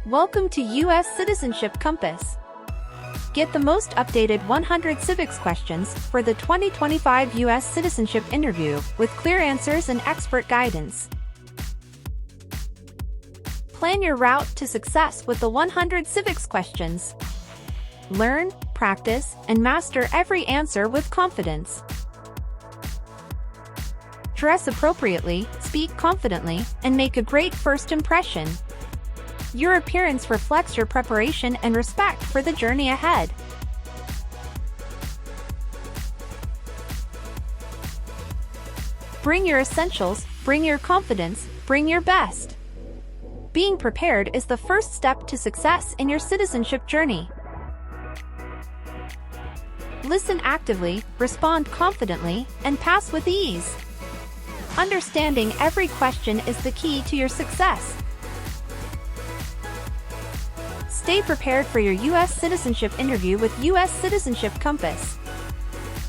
Welcome to U.S. Citizenship Compass. Get the most updated 100 civics questions for the 2025 U.S. citizenship interview with clear answers and expert guidance. Plan your route to success with the 100 civics questions. Learn, practice, and master every answer with confidence. Dress appropriately, speak confidently, and make a great first impression. Your appearance reflects your preparation and respect for the journey ahead. Bring your essentials, bring your confidence, bring your best. Being prepared is the first step to success in your citizenship journey. Listen actively, respond confidently, and pass with ease. Understanding every question is the key to your success. Stay prepared for your U.S. citizenship interview with U.S. Citizenship Compass.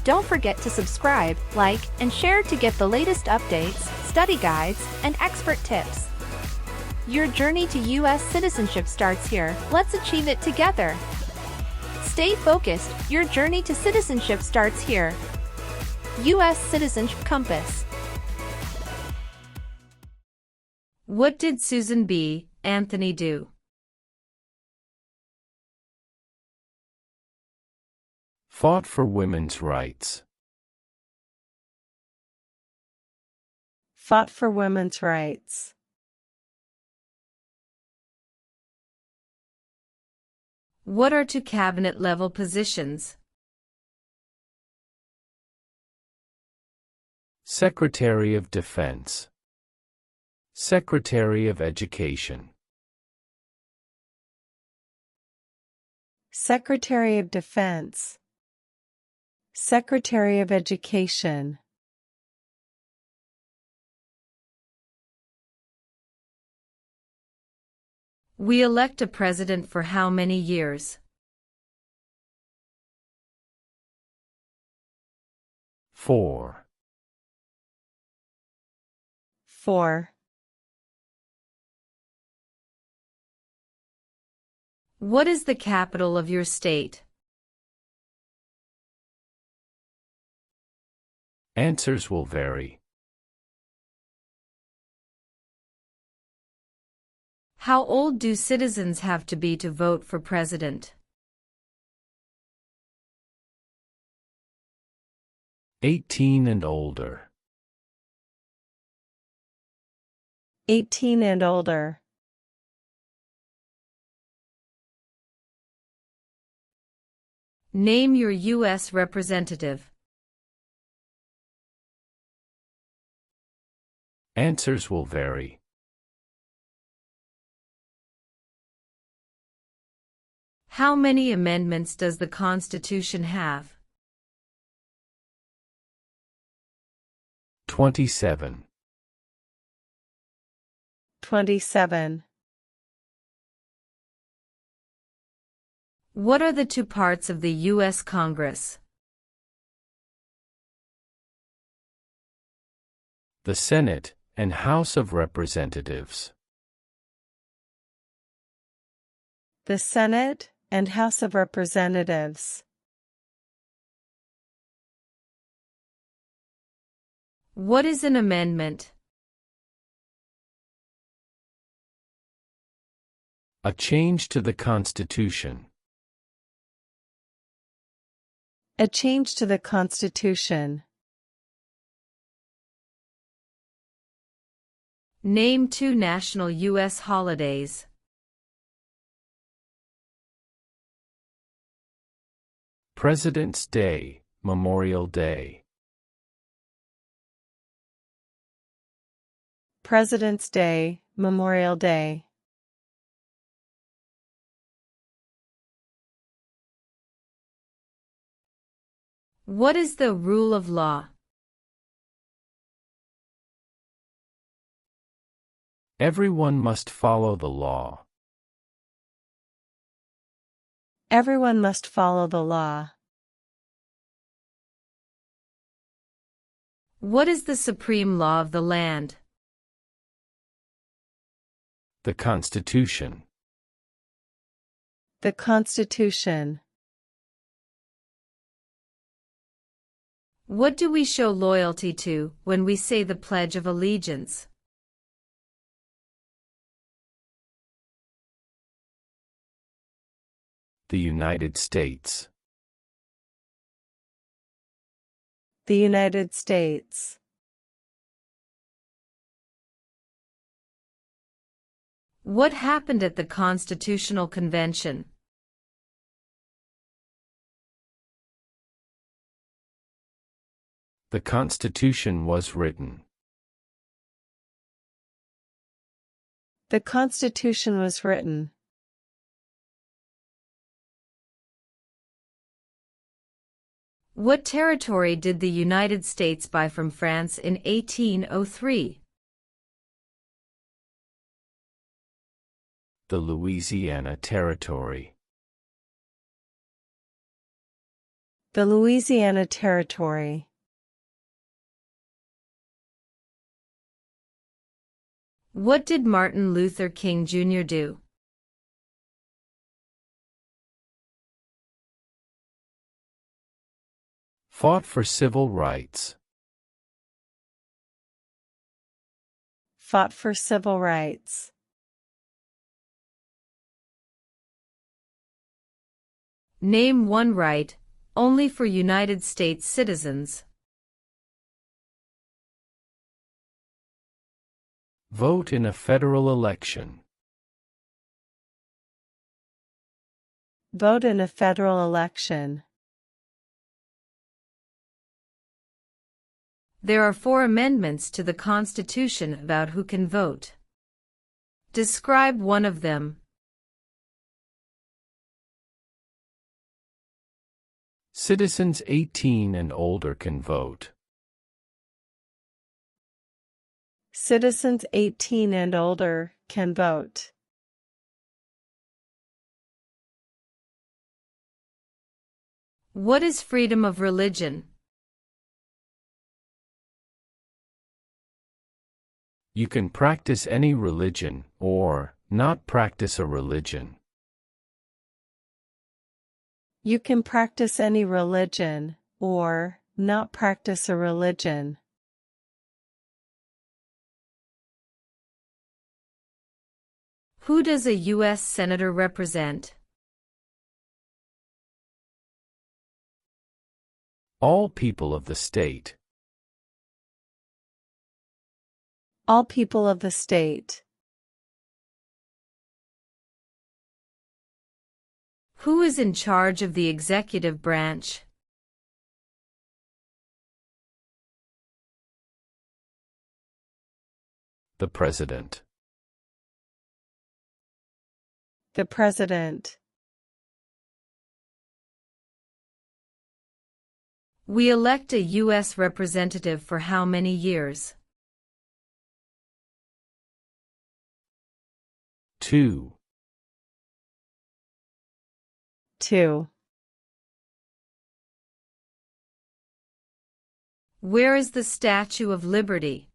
Don't forget to subscribe, like, and share to get the latest updates, study guides, and expert tips. Your journey to U.S. citizenship starts here. Let's achieve it together. Stay focused. Your journey to citizenship starts here. U.S. Citizenship Compass. What did Susan B. Anthony do? Fought for women's rights. Fought for women's rights. What are two cabinet-level positions? Secretary of Defense. Secretary of Education. Secretary of Defense. Secretary of Education. We elect a president for how many years? 4. 4. What is the capital of your state? Answers will vary. How old do citizens have to be to vote for president? 18 and older. 18 and older. Name your U.S. representative. Answers will vary. How many amendments does the Constitution have? 27. 27. What are the two parts of the U.S. Congress? The Senate and House of Representatives. The Senate and House of Representatives. What is an amendment? A change to the Constitution. A change to the Constitution. Name two national U.S. holidays. President's Day, Memorial Day. President's Day, Memorial Day. What is the rule of law? Everyone must follow the law. Everyone must follow the law. What is the supreme law of the land? The Constitution. The Constitution. What do we show loyalty to when we say the Pledge of Allegiance? The United States. The United States. What happened at the Constitutional Convention? The Constitution was written. The Constitution was written. What territory did the United States buy from France in 1803? The Louisiana Territory. The Louisiana Territory. What did Martin Luther King Jr. do? Fought for civil rights. Fought for civil rights. Name one right, only for United States citizens. Vote in a federal election. Vote in a federal election. There are 4 amendments to the Constitution about who can vote. Describe one of them. Citizens 18 and older can vote. Citizens 18 and older can vote. What is freedom of religion? You can practice any religion, or not practice a religion. You can practice any religion, or not practice a religion. Who does a U.S. Senator represent? All people of the state. All people of the state. Who is in charge of the executive branch? The President. The President. We elect a U.S. representative for how many years? 2. 2. Where is the Statue of Liberty?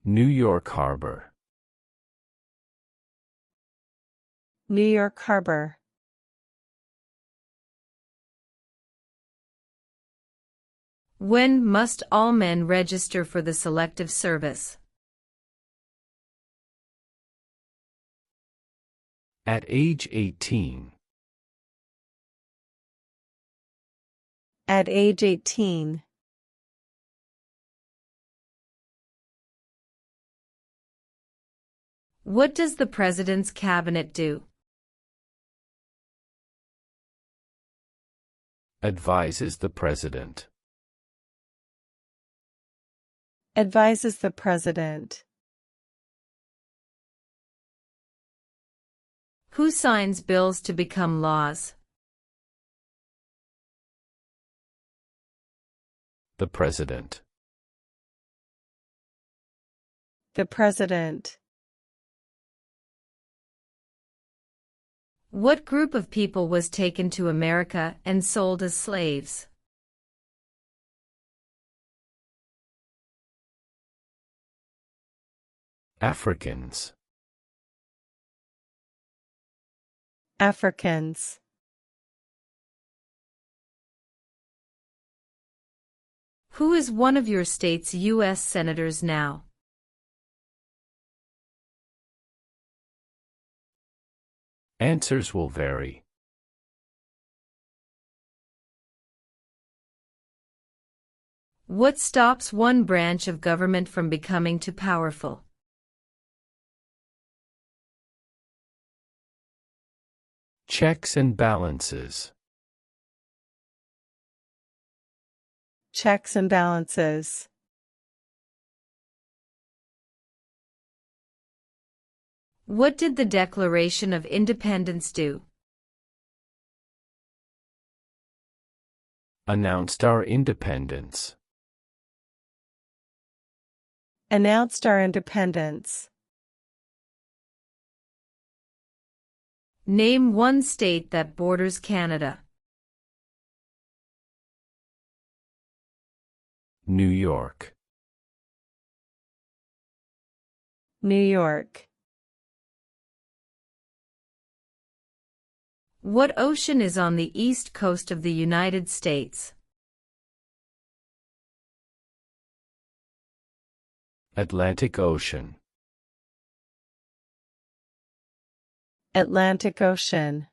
New York Harbor. New York Harbor. When must all men register for the Selective Service? At age 18. At age 18. What does the President's Cabinet do? Advises the President. Advises the President. Who signs bills to become laws? The President. The President. What group of people was taken to America and sold as slaves? Africans. Africans. Who is one of your state's U.S. senators now? Answers will vary. What stops one branch of government from becoming too powerful? Checks and balances. Checks and balances. What did the Declaration of Independence do? Announced our independence. Announced our independence. Name one state that borders Canada. New York. New York. What ocean is on the east coast of the United States? Atlantic Ocean. Atlantic Ocean.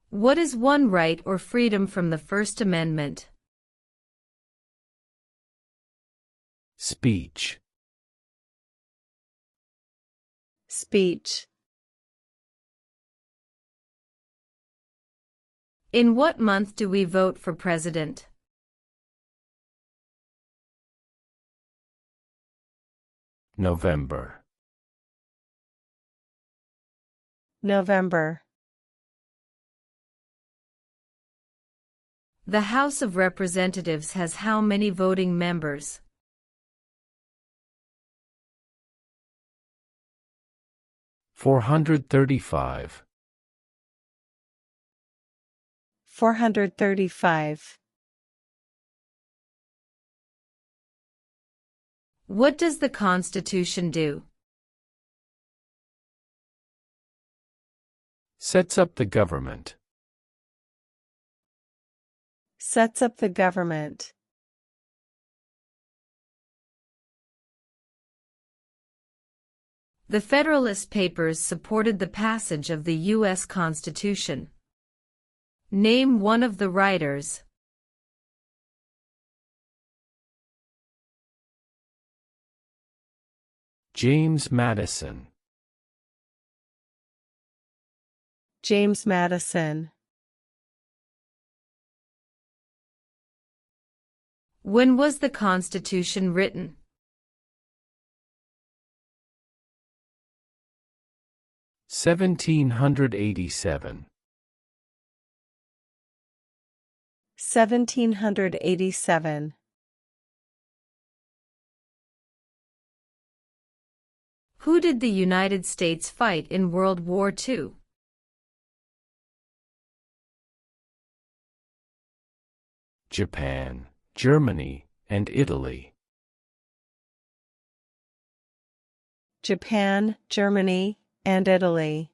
What is one right or freedom from the First Amendment? Speech. Speech. In what month do we vote for president? November. November. The House of Representatives has how many voting members? $435. 435. What does the Constitution do? Sets up the government. Sets up the government. The Federalist Papers supported the passage of the U.S. Constitution. Name one of the writers. James Madison. James Madison. When was the Constitution written? $1787. 1787. Who did the United States fight in World War II? Japan, Germany, and Italy. Japan, Germany, and Italy.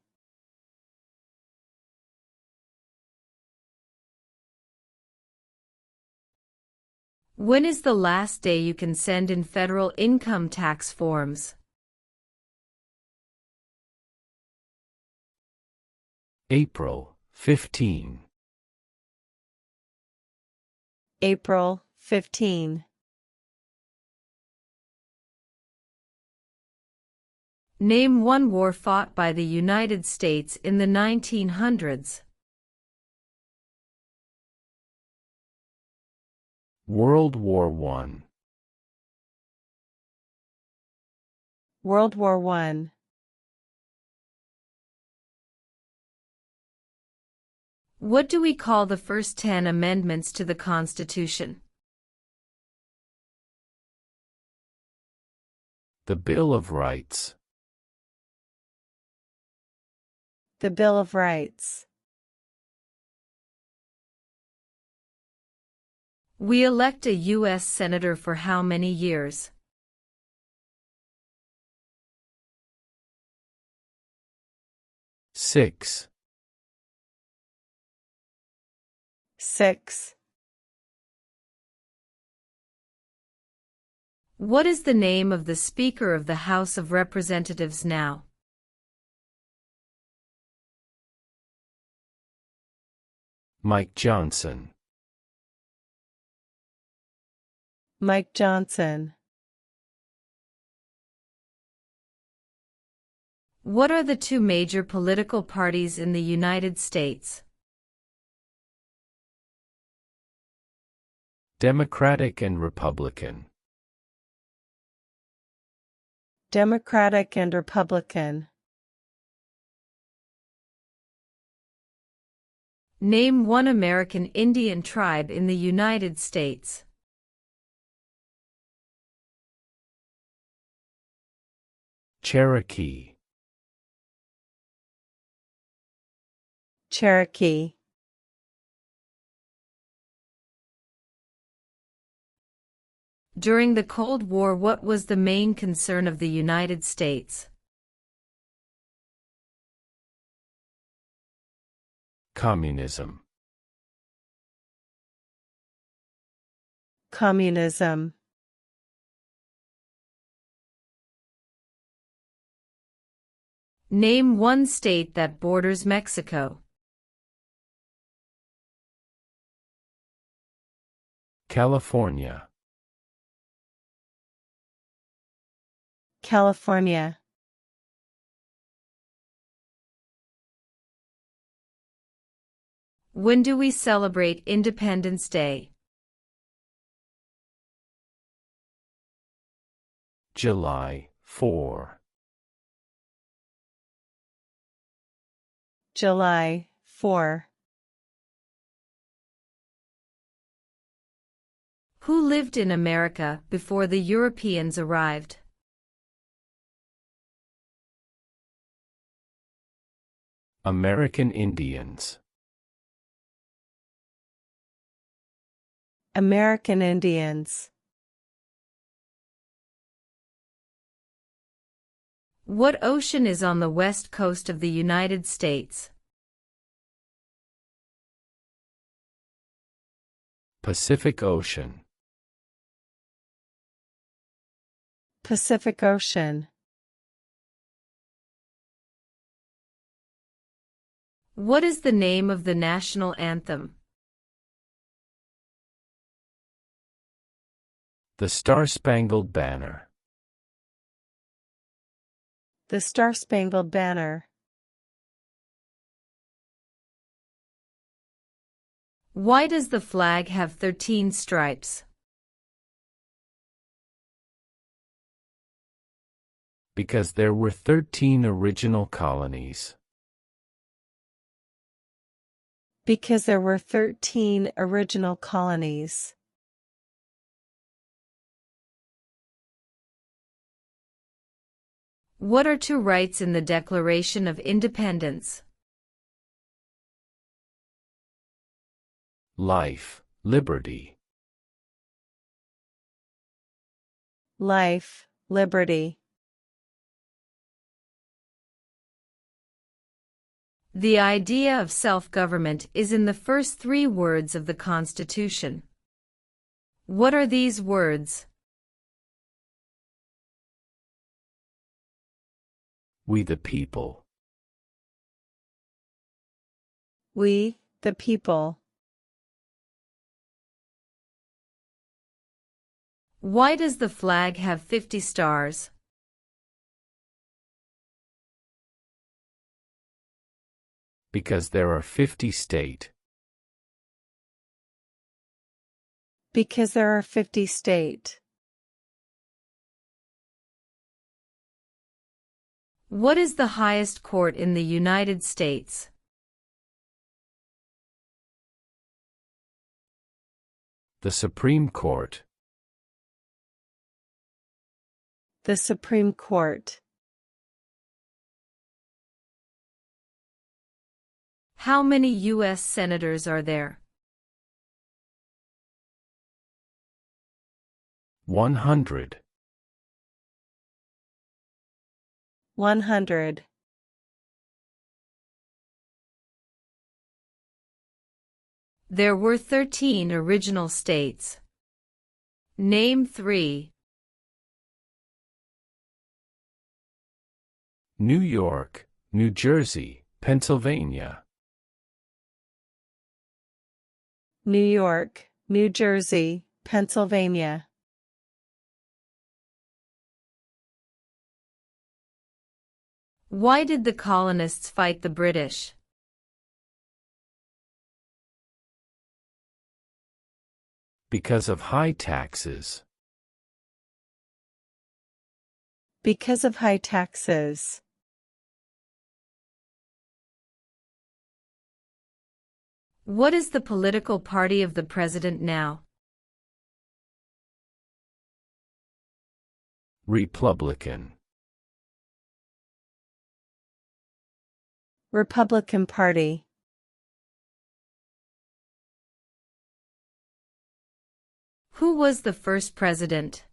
When is the last day you can send in federal income tax forms? April 15. April 15. Name one war fought by the United States in the 1900s. World War I. World War I. What do we call the first 10 amendments to the Constitution? The Bill of Rights. The Bill of Rights. We elect a U.S. Senator for how many years? 6. 6. What is the name of the Speaker of the House of Representatives now? Mike Johnson. Mike Johnson. What are the two major political parties in the United States? Democratic and Republican. Democratic and Republican. Name one American Indian tribe in the United States. Cherokee. Cherokee. During the Cold War, what was the main concern of the United States? Communism. Communism. Name one state that borders Mexico. California. California. When do we celebrate Independence Day? July 4. July 4. Who lived in America before the Europeans arrived? American Indians. American Indians. What ocean is on the west coast of the United States? Pacific Ocean. Pacific Ocean. What is the name of the national anthem? The Star-Spangled Banner. The Star-Spangled Banner. Why does the flag have 13 stripes? Because there were 13 original colonies. Because there were 13 original colonies. What are two rights in the Declaration of Independence? Life, liberty. Life, liberty. The idea of self-government is in the first three words of the Constitution. What are these words? We the people. We, the people. Why does the flag have 50 stars? Because there are 50 states. Because there are 50 states. What is the highest court in the United States? The Supreme Court. The Supreme Court. How many U.S. senators are there? 100. 100. There were 13 original states. Name 3. New York, New Jersey, Pennsylvania. New York, New Jersey, Pennsylvania. Why did the colonists fight the British? Because of high taxes. Because of high taxes. What is the political party of the president now? Republican. Republican Party. Who was the first president?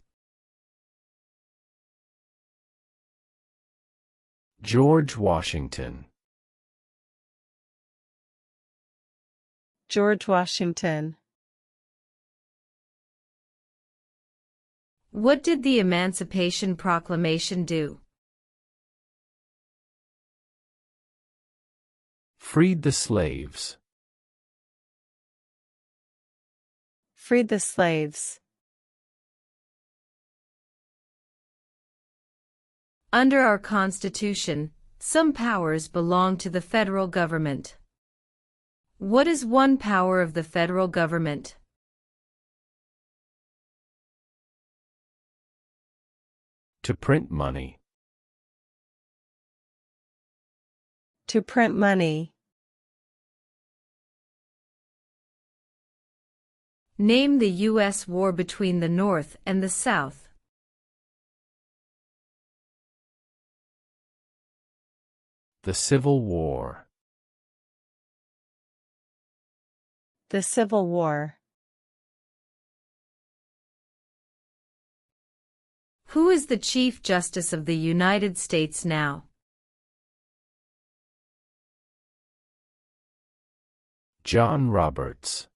George Washington. George Washington. What did the Emancipation Proclamation do? Freed the slaves. Freed the slaves. Under our Constitution, some powers belong to the federal government. What is one power of the federal government? To print money. To print money. Name the U.S. war between the North and the South. The Civil War. The Civil War. Who is the Chief Justice of the United States now? John Roberts.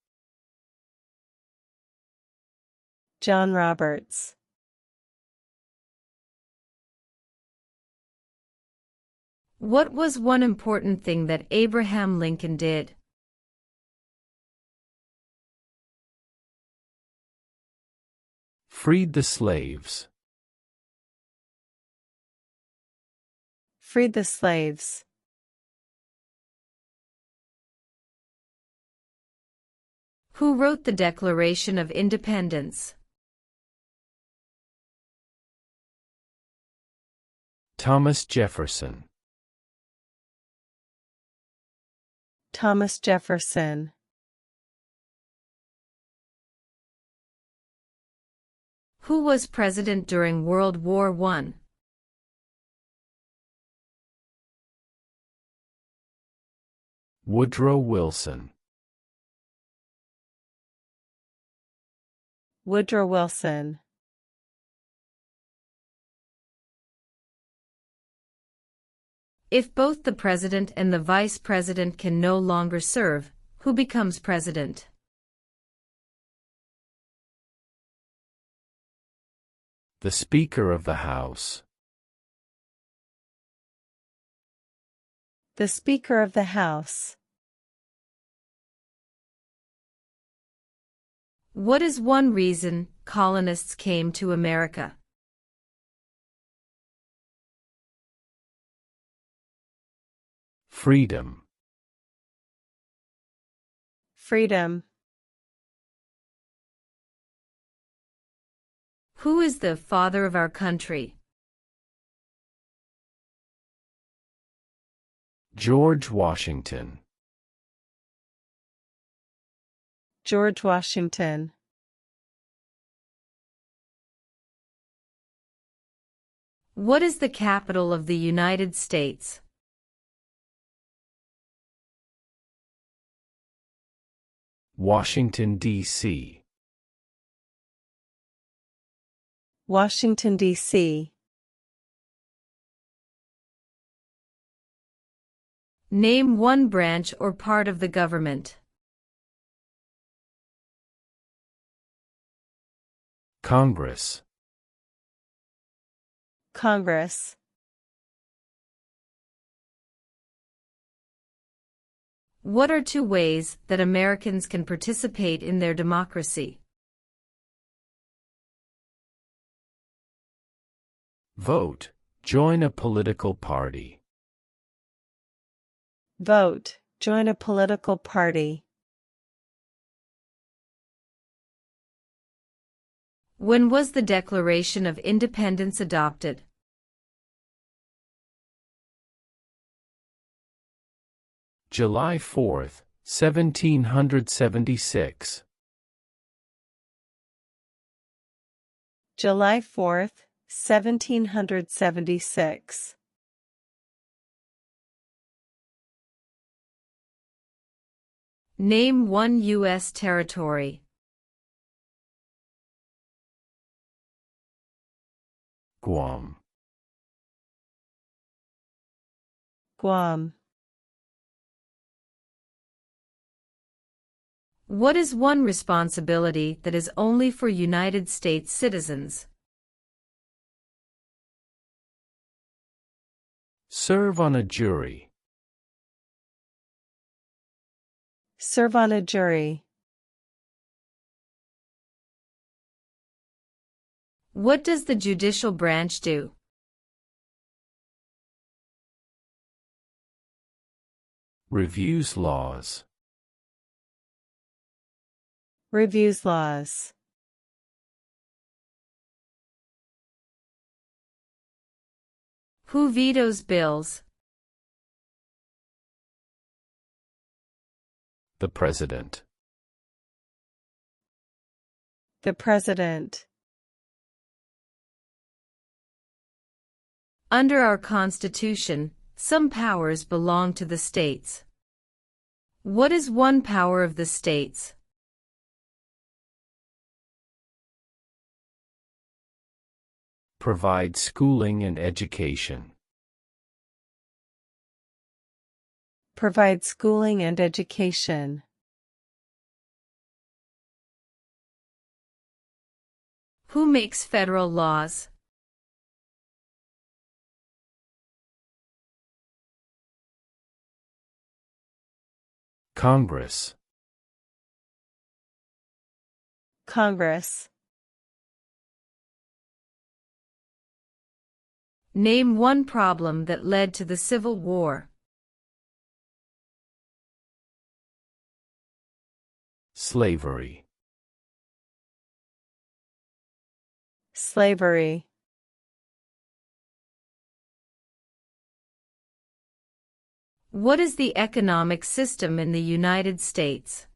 John Roberts. What was one important thing that Abraham Lincoln did? Freed the slaves. Freed the slaves. Who wrote the Declaration of Independence? Thomas Jefferson. Thomas Jefferson. Who was president during World War I? Woodrow Wilson. Woodrow Wilson. If both the president and the vice president can no longer serve, who becomes president? The Speaker of the House. The Speaker of the House. What is one reason colonists came to America? Freedom. Freedom. Who is the father of our country? George Washington. George Washington. What is the capital of the United States? Washington, D.C. Washington, D.C. Name one branch or part of the government. Congress. Congress. What are two ways that Americans can participate in their democracy? Vote. Join a political party. Vote. Join a political party. When was the Declaration of Independence adopted? July 4, 1776. July 4th, 1776. Name one U.S. territory. Guam. Guam. What is one responsibility that is only for United States citizens? Serve on a jury. Serve on a jury. What does the judicial branch do? Reviews laws. Reviews laws. Who vetoes bills? The President. The President. Under our Constitution, some powers belong to the states. What is one power of the states? Provide schooling and education. Provide schooling and education. Who makes federal laws? Congress. Congress. Name one problem that led to the Civil War. Slavery. Slavery. What is the economic system in the United States?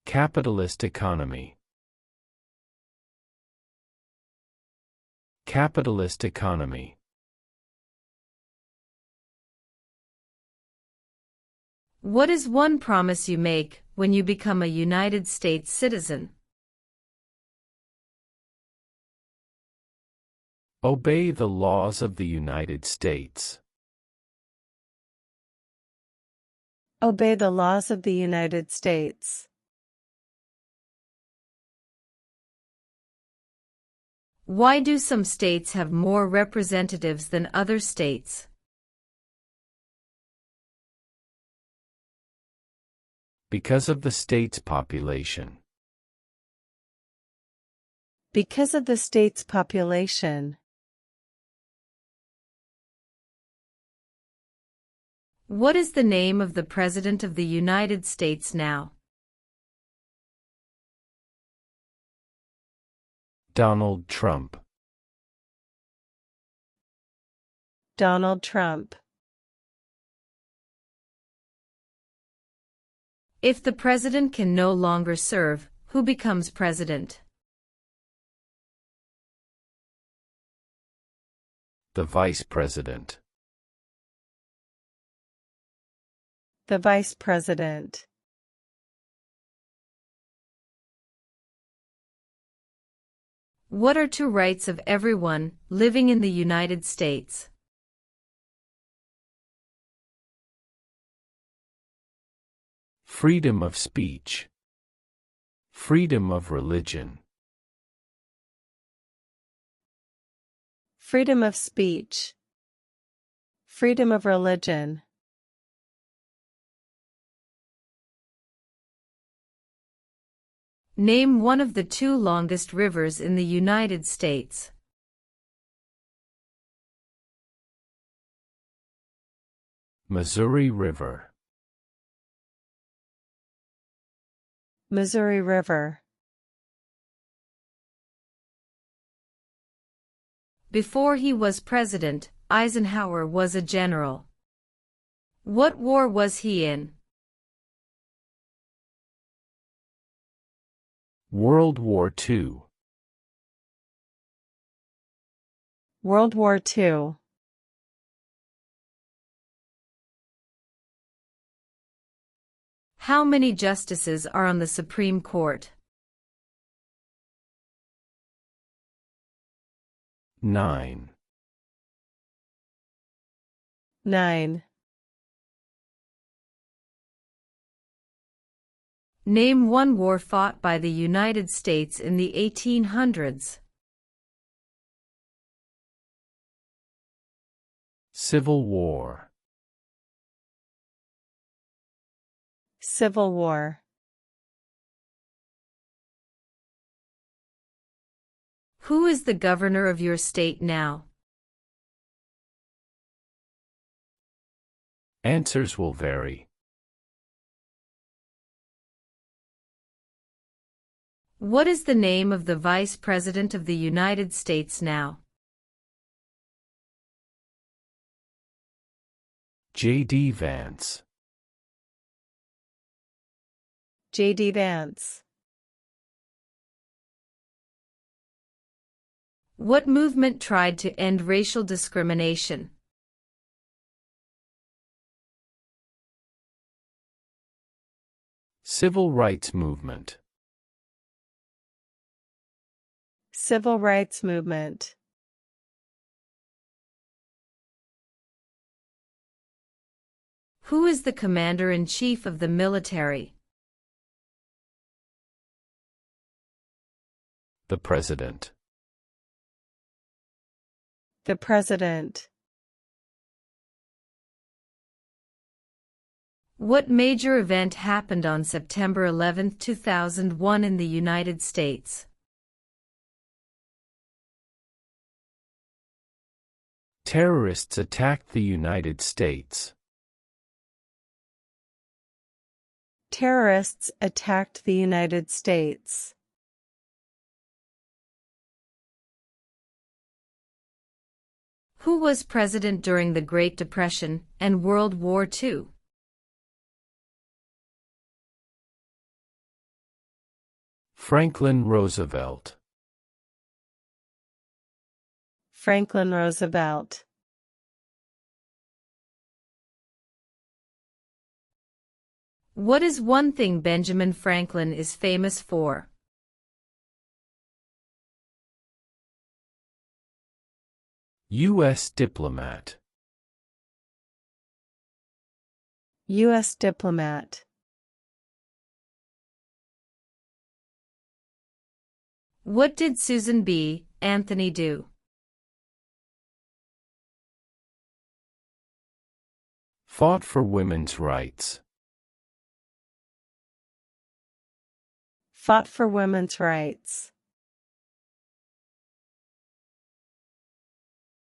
Capitalist economy. Capitalist economy. What is one promise you make when you become a United States citizen? Obey the laws of the United States. Obey the laws of the United States. Why do some states have more representatives than other states? Because of the state's population. Because of the state's population. What is the name of the President of the United States now? Donald Trump. Donald Trump. If the president can no longer serve, who becomes president? The Vice President. The Vice President. What are two rights of everyone living in the United States? Freedom of speech. Freedom of religion. Freedom of speech. Freedom of religion. Name one of the two longest rivers in the United States. Missouri River. Missouri River. Before he was president, Eisenhower was a general. What war was he in? World War II. World War II. How many justices are on the Supreme Court? 9. 9. Name one war fought by the United States in the 1800s. Civil War. Civil War. Who is the governor of your state now? Answers will vary. What is the name of the Vice President of the United States now? J.D. Vance. J.D. Vance. What movement tried to end racial discrimination? Civil Rights Movement. Civil Rights Movement. Who is the Commander-in-Chief of the military? The President. The President. What major event happened on September 11, 2001 in the United States? Terrorists attacked the United States. Terrorists attacked the United States. Who was president during the Great Depression and World War II? Franklin Roosevelt. Franklin Roosevelt. What is one thing Benjamin Franklin is famous for? U.S. diplomat. U.S. diplomat. What did Susan B. Anthony do? Fought for women's rights. Fought for women's rights.